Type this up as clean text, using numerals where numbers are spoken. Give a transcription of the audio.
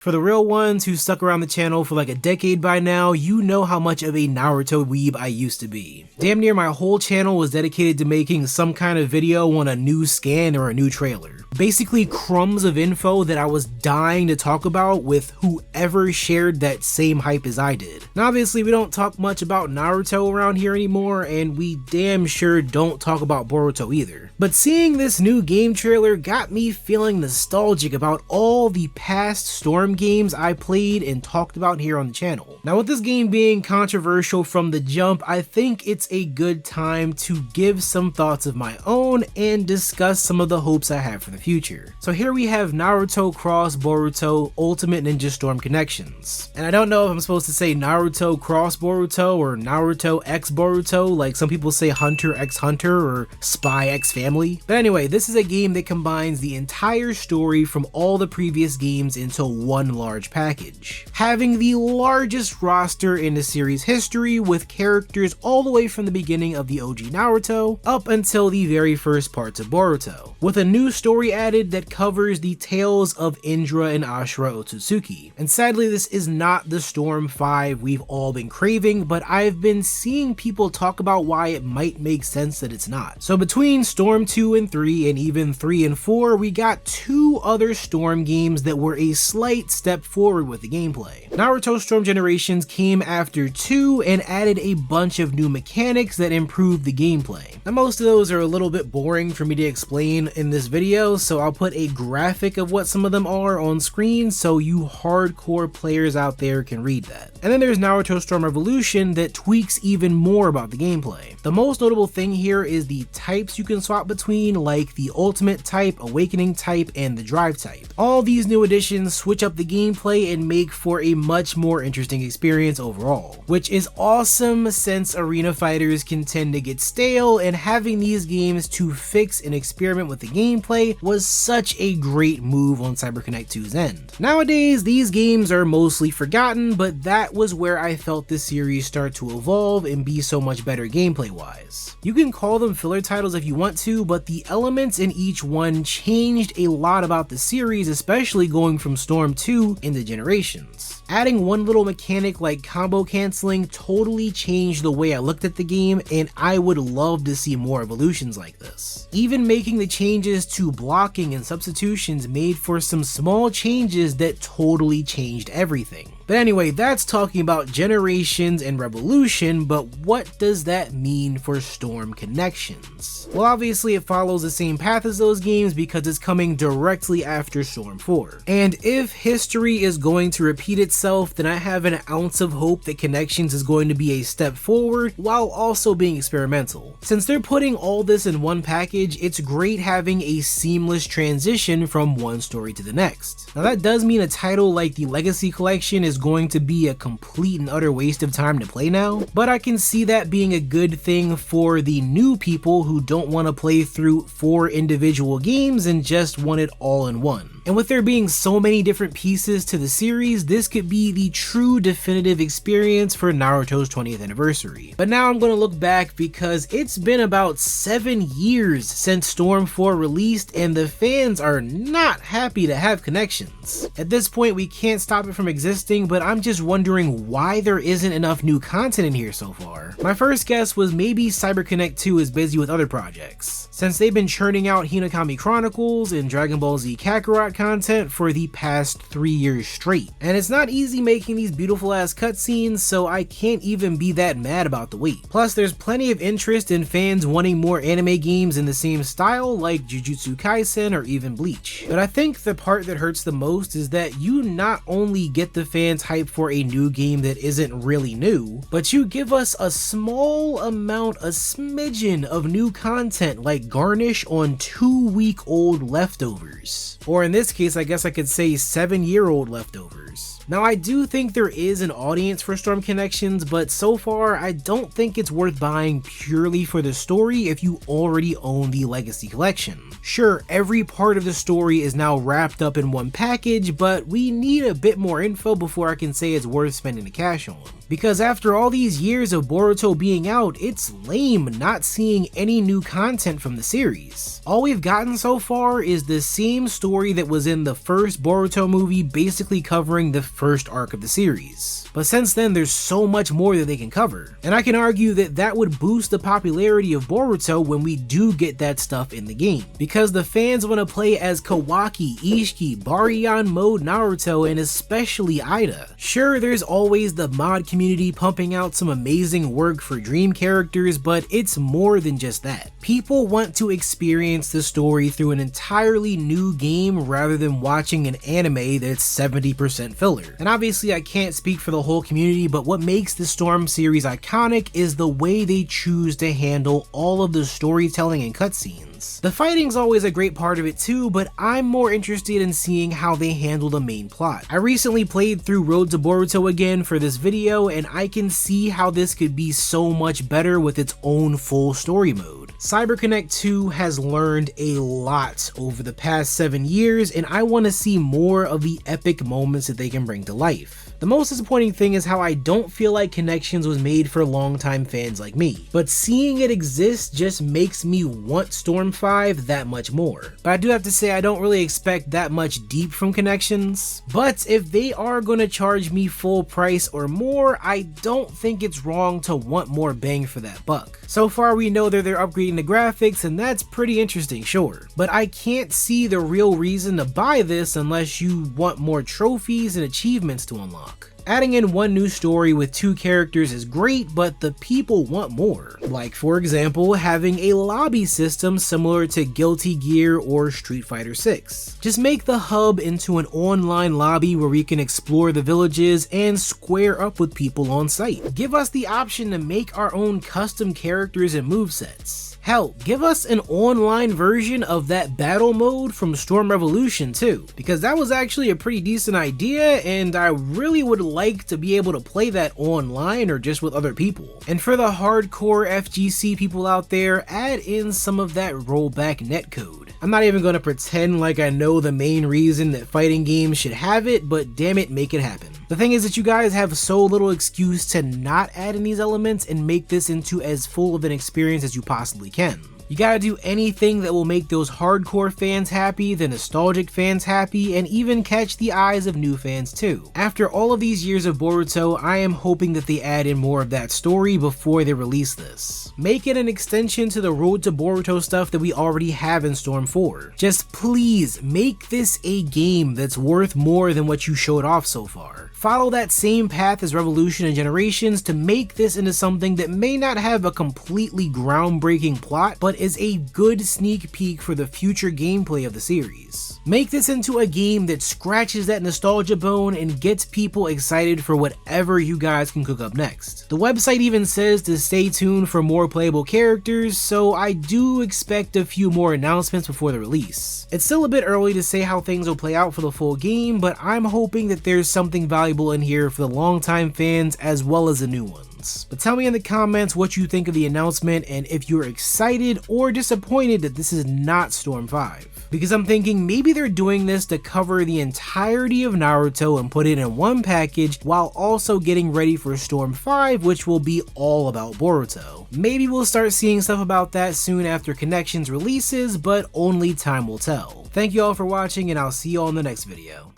For the real ones who stuck around the channel for like a decade by now, you know how much of a Naruto weeb I used to be. Damn near my whole channel was dedicated to making some kind of video on a new scan or a new trailer. Basically crumbs of info that I was dying to talk about with whoever shared that same hype as I did. Now obviously we don't talk much about Naruto around here anymore, and we damn sure don't talk about Boruto either. But seeing this new game trailer got me feeling nostalgic about all the past Storm games I played and talked about here on the channel. Now with this game being controversial from the jump, I think it's a good time to give some thoughts of my own and discuss some of the hopes I have for the future. So here we have Naruto Cross Boruto Ultimate Ninja Storm Connections. And I don't know if I'm supposed to say Naruto Cross Boruto or Naruto X Boruto, like some people say Hunter X Hunter or Spy X Family. But anyway, this is a game that combines the entire story from all the previous games into one large package, having the largest roster in the series history with characters all the way from the beginning of the OG Naruto up until the very first parts of Boruto, with a new story added that covers the tales of Indra and Ashura Otsutsuki. And sadly this is not the Storm 5 we've all been craving, but I've been seeing people talk about why it might make sense that it's not. So between Storm 2 and 3 and even 3 and 4, we got two other Storm games that were a slight step forward with the gameplay. Naruto Storm Generations came after 2 and added a bunch of new mechanics that improved the gameplay. Now most of those are a little bit boring for me to explain in this video, so I'll put a graphic of what some of them are on screen so you hardcore players out there can read that. And then there's Naruto Storm Revolution that tweaks even more about the gameplay. The most notable thing here is the types you can swap between, like the Ultimate type, Awakening type, and the Drive type. All these new additions switch up the gameplay and make for a much more interesting experience overall, which is awesome since arena fighters can tend to get stale, and having these games to fix and experiment with the gameplay was such a great move on CyberConnect 2's end. Nowadays these games are mostly forgotten, but that was where I felt this series start to evolve and be so much better gameplay wise. You can call them filler titles if you want to, but the elements in each one changed a lot about the series, especially going from Storm 2 into Generations. Adding one little mechanic like combo canceling totally changed the way I looked at the game, and I would love to see more evolutions like this. Even making the changes to blocking and substitutions made for some small changes that totally changed everything. But anyway, that's talking about Generations and Revolution, but what does that mean for Storm Connections? Well, obviously it follows the same path as those games because it's coming directly after Storm 4. And if history is going to repeat itself, then I have an ounce of hope that Connections is going to be a step forward while also being experimental. Since they're putting all this in one package, it's great having a seamless transition from one story to the next. Now that does mean a title like the Legacy Collection is going to be a complete and utter waste of time to play now, but I can see that being a good thing for the new people who don't want to play through 4 individual games and just want it all in one. And with there being so many different pieces to the series, this could be the true definitive experience for Naruto's 20th anniversary. But now I'm going to look back because it's been about 7 years since Storm 4 released, and the fans are not happy to have Connections. At this point we can't stop it from existing, but I'm just wondering why there isn't enough new content in here so far. My first guess was maybe CyberConnect 2 is busy with other projects, since they've been churning out Hinokami Chronicles and Dragon Ball Z Kakarot content for the past 3 years straight. And it's not easy making these beautiful ass cutscenes, so I can't even be that mad about the wait. Plus there's plenty of interest in fans wanting more anime games in the same style like Jujutsu Kaisen or even Bleach. But I think the part that hurts the most is that you not only get the fans hyped for a new game that isn't really new, but you give us a small amount, a smidgen of new content like garnish on 2-week-old leftovers. Or in this case, I guess I could say 7-year-old leftovers. Now I do think there is an audience for Storm Connections, but so far I don't think it's worth buying purely for the story if you already own the Legacy Collection. Sure, every part of the story is now wrapped up in one package, but we need a bit more info before I can say it's worth spending the cash on. Because after all these years of Boruto being out, it's lame not seeing any new content from the the series. All we've gotten so far is the same story that was in the first Boruto movie, basically covering the first arc of the series. But since then, there's so much more that they can cover. And I can argue that that would boost the popularity of Boruto when we do get that stuff in the game, because the fans want to play as Kawaki, Ishiki, Baryon mode Naruto, and especially Ida. Sure, there's always the mod community pumping out some amazing work for dream characters, but it's more than just that. People want to experience the story through an entirely new game rather than watching an anime that's 70% filler. And obviously I can't speak for the whole community, but what makes the Storm series iconic is the way they choose to handle all of the storytelling and cutscenes. The fighting's always a great part of it too, but I'm more interested in seeing how they handle the main plot. I recently played through Road to Boruto again for this video, and I can see how this could be so much better with its own full story mode. CyberConnect 2 has learned a lot over the past 7 years, and I want to see more of the epic moments that they can bring to life. The most disappointing thing is how I don't feel like Connections was made for longtime fans like me, but seeing it exist just makes me want Storm 5 that much more. But I do have to say I don't really expect that much deep from Connections, but if they are going to charge me full price or more, I don't think it's wrong to want more bang for that buck. So far we know that they're upgrading the graphics, and that's pretty interesting, sure, but I can't see the real reason to buy this unless you want more trophies and achievements to unlock. Adding in one new story with 2 characters is great, but the people want more. Like, for example, having a lobby system similar to Guilty Gear or Street Fighter 6. Just make the hub into an online lobby where we can explore the villages and square up with people on site. Give us the option to make our own custom characters and movesets. Hell, give us an online version of that battle mode from Storm Revolution too, because that was actually a pretty decent idea, and I really would like to be able to play that online or just with other people. And for the hardcore FGC people out there, add in some of that rollback netcode. I'm not even going to pretend like I know the main reason that fighting games should have it, but damn it, make it happen. The thing is that you guys have so little excuse to not add in these elements and make this into as full of an experience as you possibly can. You gotta do anything that will make those hardcore fans happy, the nostalgic fans happy, and even catch the eyes of new fans too. After all of these years of Boruto, I am hoping that they add in more of that story before they release this. Make it an extension to the Road to Boruto stuff that we already have in Storm 4. Just please make this a game that's worth more than what you showed off so far. Follow that same path as Revolution and Generations to make this into something that may not have a completely groundbreaking plot, but is a good sneak peek for the future gameplay of the series. Make this into a game that scratches that nostalgia bone and gets people excited for whatever you guys can cook up next. The website even says to stay tuned for more playable characters, so I do expect a few more announcements before the release. It's still a bit early to say how things will play out for the full game, but I'm hoping that there's something valuable in here for the longtime fans as well as the new ones. But tell me in the comments what you think of the announcement and if you're excited or disappointed that this is not Storm 5. Because I'm thinking maybe they're doing this to cover the entirety of Naruto and put it in one package while also getting ready for Storm 5, which will be all about Boruto. Maybe we'll start seeing stuff about that soon after Connections releases, but only time will tell. Thank you all for watching, and I'll see you all in the next video.